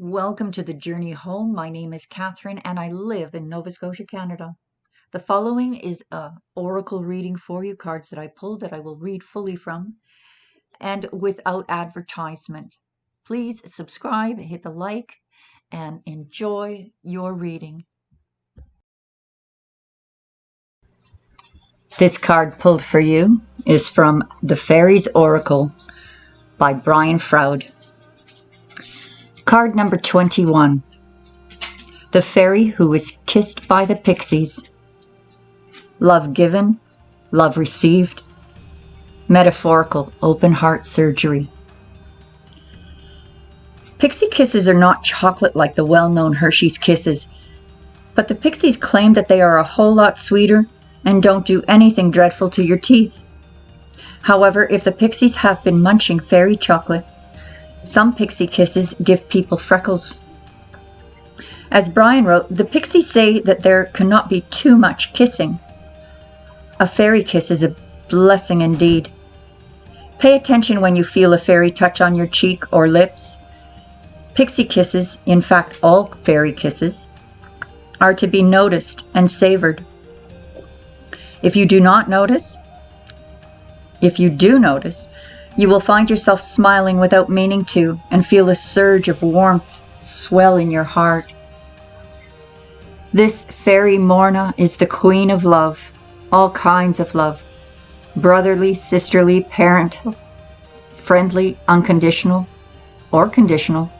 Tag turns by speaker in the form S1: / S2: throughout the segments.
S1: Welcome to the journey home. My name is Catherine and I live in Nova Scotia, Canada. The following is a oracle reading for you, cards that I pulled that I will read fully from and without advertisement. Please subscribe, hit the like, and enjoy your reading. This card pulled for you is from the Faerie's Oracle by Brian Froud. Card number 21. The Faerie who was kissed by the Pixies. Love given, love received. Metaphorical open heart surgery. Pixie kisses are not chocolate like the well-known Hershey's Kisses, but the Pixies claim that they are a whole lot sweeter and don't do anything dreadful to your teeth. However, if the Pixies have been munching fairy chocolate, some pixie kisses give people freckles. As Brian wrote, the Pixies say that there cannot be too much kissing. A fairy kiss is a blessing indeed. Pay attention when you feel a fairy touch on your cheek or lips. Pixie kisses, in fact all fairy kisses, are to be noticed and savored. If you do notice, you will find yourself smiling without meaning to and feel a surge of warmth swell in your heart. This fairy Morna is the queen of love, all kinds of love, brotherly, sisterly, parental, friendly, unconditional, or conditional,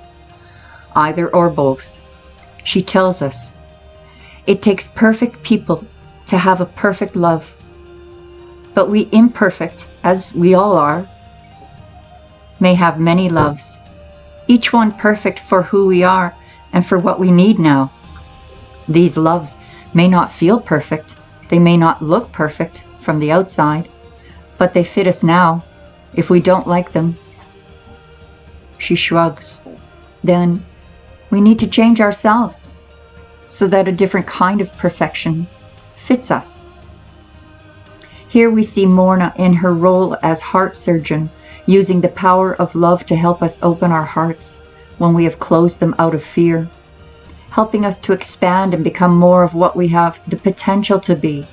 S1: either or both. She tells us, it takes perfect people to have a perfect love, but we imperfect, as we all are, may have many loves, each one perfect for who we are and for what we need now. These loves may not feel perfect, they may not look perfect from the outside, but they fit us now. If we don't like them, she shrugs, then we need to change ourselves so that a different kind of perfection fits us. Here we see Morna in her role as heart surgeon, using the power of love to help us open our hearts when we have closed them out of fear, helping us to expand and become more of what we have the potential to be.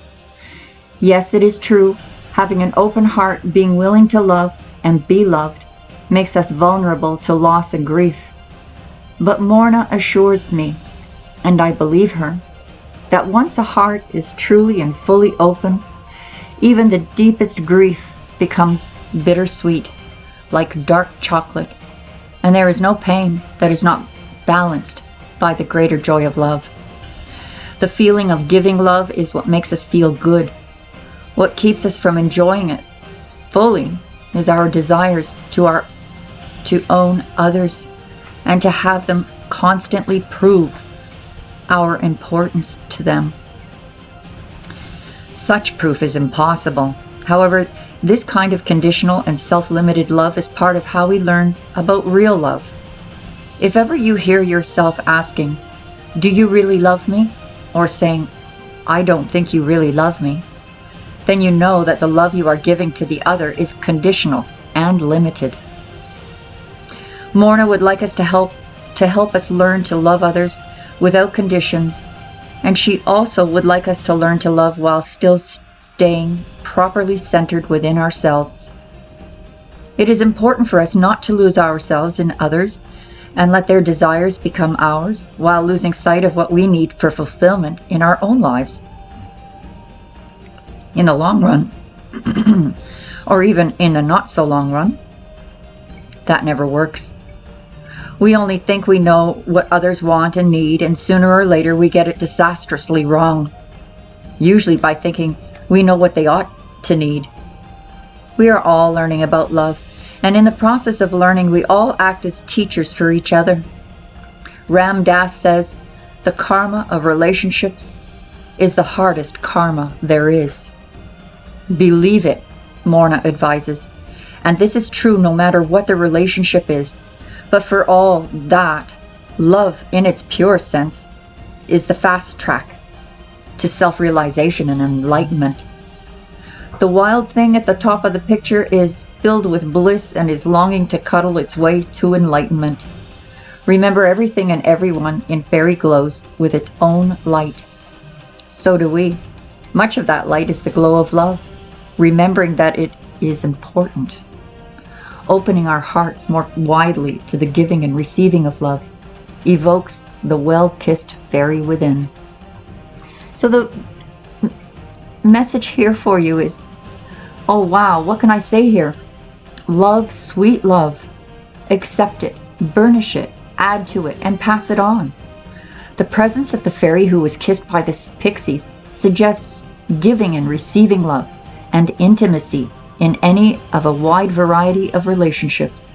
S1: Yes, it is true, having an open heart, being willing to love and be loved, makes us vulnerable to loss and grief. But Morna assures me, and I believe her, that once a heart is truly and fully open, even the deepest grief becomes bittersweet, like dark chocolate, and there is no pain that is not balanced by the greater joy of love. The feeling of giving love is what makes us feel good. What keeps us from enjoying it fully is our desires to own others and to have them constantly prove our importance to them. Such proof is impossible. However, this kind of conditional and self-limited love is part of how we learn about real love. If ever you hear yourself asking, "Do you really love me?" or saying, "I don't think you really love me," then you know that the love you are giving to the other is conditional and limited. Morna would like us to help us learn to love others without conditions, and she also would like us to learn to love while still staying properly centered within ourselves. It is important for us not to lose ourselves in others and let their desires become ours while losing sight of what we need for fulfillment in our own lives. In the long run, or even in the not so long run, that never works. We only think we know what others want and need, and sooner or later we get it disastrously wrong, usually by thinking we know what they ought to need. We are all learning about love, and in the process of learning, we all act as teachers for each other. Ram Dass says, the karma of relationships is the hardest karma there is. Believe it, Morna advises, and this is true no matter what the relationship is. But for all that, love in its pure sense is the fast track to self-realization and enlightenment. The wild thing at the top of the picture is filled with bliss and is longing to cuddle its way to enlightenment. Remember, everything and everyone in Faerie glows with its own light. So do we. Much of that light is the glow of love, remembering that it is important. Opening our hearts more widely to the giving and receiving of love evokes the well-kissed fairy within. So the message here for you is, oh wow, what can I say here? Love, sweet love. Accept it, burnish it, add to it, and pass it on. The presence of the fairy who was kissed by the pixies suggests giving and receiving love and intimacy in any of a wide variety of relationships.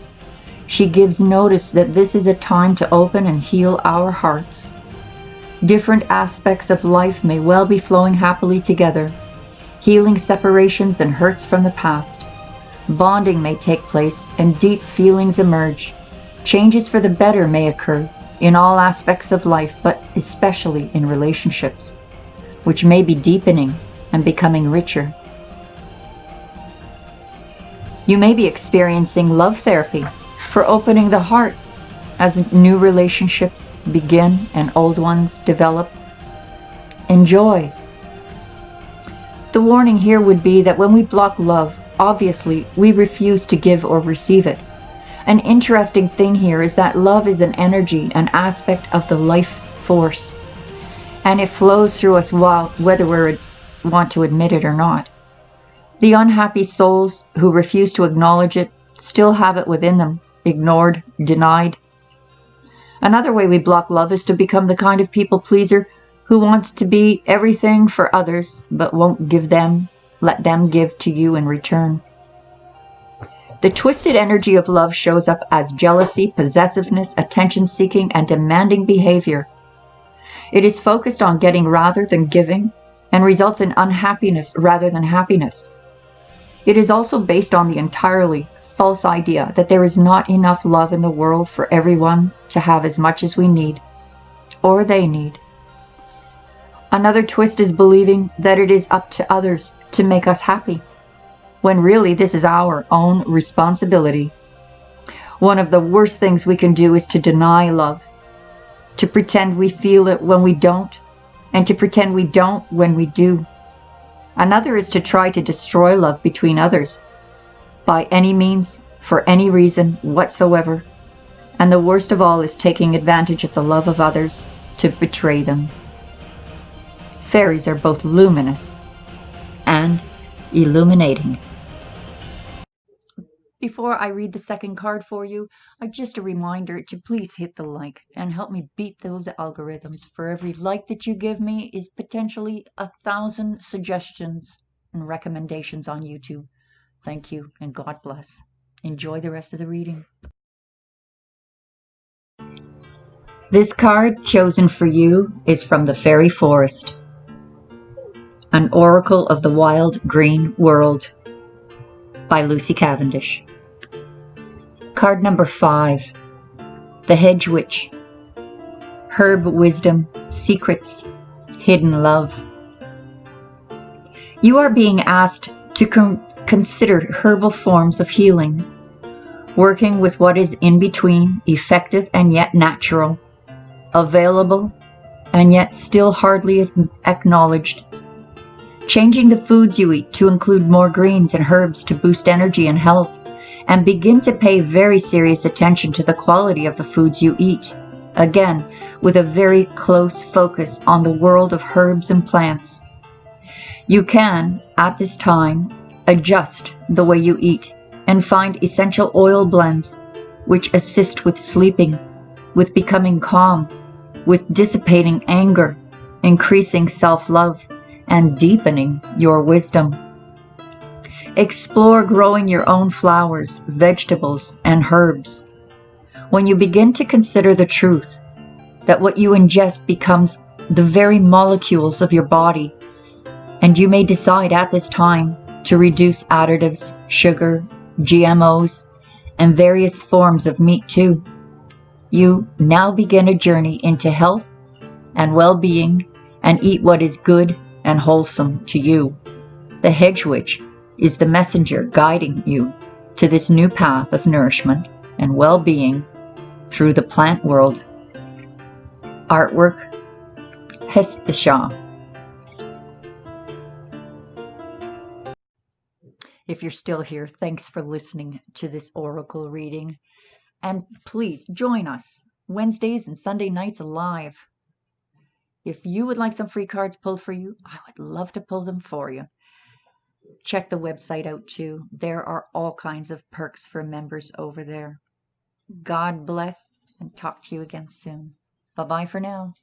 S1: She gives notice that this is a time to open and heal our hearts. Different aspects of life may well be flowing happily together, healing separations and hurts from the past. Bonding may take place and deep feelings emerge. Changes for the better may occur in all aspects of life, but especially in relationships, which may be deepening and becoming richer. You may be experiencing love therapy for opening the heart as new relationships begin and old ones develop. Enjoy. The warning here would be that when we block love, obviously we refuse to give or receive it. An interesting thing here is that love is an energy, an aspect of the life force, and it flows through us whether we want to admit it or not. The unhappy souls who refuse to acknowledge it still have it within them, ignored, denied. Another way we block love is to become the kind of people pleaser who wants to be everything for others but won't let them give to you in return. The twisted energy of love shows up as jealousy, possessiveness, attention-seeking, and demanding behavior. It is focused on getting rather than giving and results in unhappiness rather than happiness. It is also based on the entirely false idea that there is not enough love in the world for everyone to have as much as we need, or they need. Another twist is believing that it is up to others to make us happy, when really this is our own responsibility. One of the worst things we can do is to deny love, to pretend we feel it when we don't, and to pretend we don't when we do. Another is to try to destroy love between others, by any means, for any reason whatsoever. And the worst of all is taking advantage of the love of others to betray them. Fairies are both luminous and illuminating. Before I read the second card for you, just a reminder to please hit the like and help me beat those algorithms. For every like that you give me is potentially 1,000 suggestions and recommendations on YouTube. Thank you and God bless. Enjoy the rest of the reading. This card chosen for you is from the Fairy Forest, an Oracle of the Wild Green World by Lucy Cavendish. Card number 5, the Hedgewitch. Herb wisdom, secrets, hidden love. You are being asked to consider herbal forms of healing, working with what is in between, effective and yet natural, available and yet still hardly acknowledged. Changing the foods you eat to include more greens and herbs to boost energy and health, and begin to pay very serious attention to the quality of the foods you eat. Again, with a very close focus on the world of herbs and plants. You can, at this time, adjust the way you eat and find essential oil blends which assist with sleeping, with becoming calm, with dissipating anger, increasing self-love, and deepening your wisdom. Explore growing your own flowers, vegetables, and herbs. When you begin to consider the truth that what you ingest becomes the very molecules of your body, and you may decide at this time to reduce additives, sugar, GMOs, and various forms of meat too. You now begin a journey into health and well-being and eat what is good and wholesome to you. The Hedgewitch is the messenger guiding you to this new path of nourishment and well-being through the plant world. Artwork, Xian. If you're still here, thanks for listening to this oracle reading. And please join us Wednesdays and Sunday nights live. If you would like some free cards pulled for you, I would love to pull them for you. Check the website out too. There are all kinds of perks for members over there. God bless, and talk to you again soon. Bye-bye for now.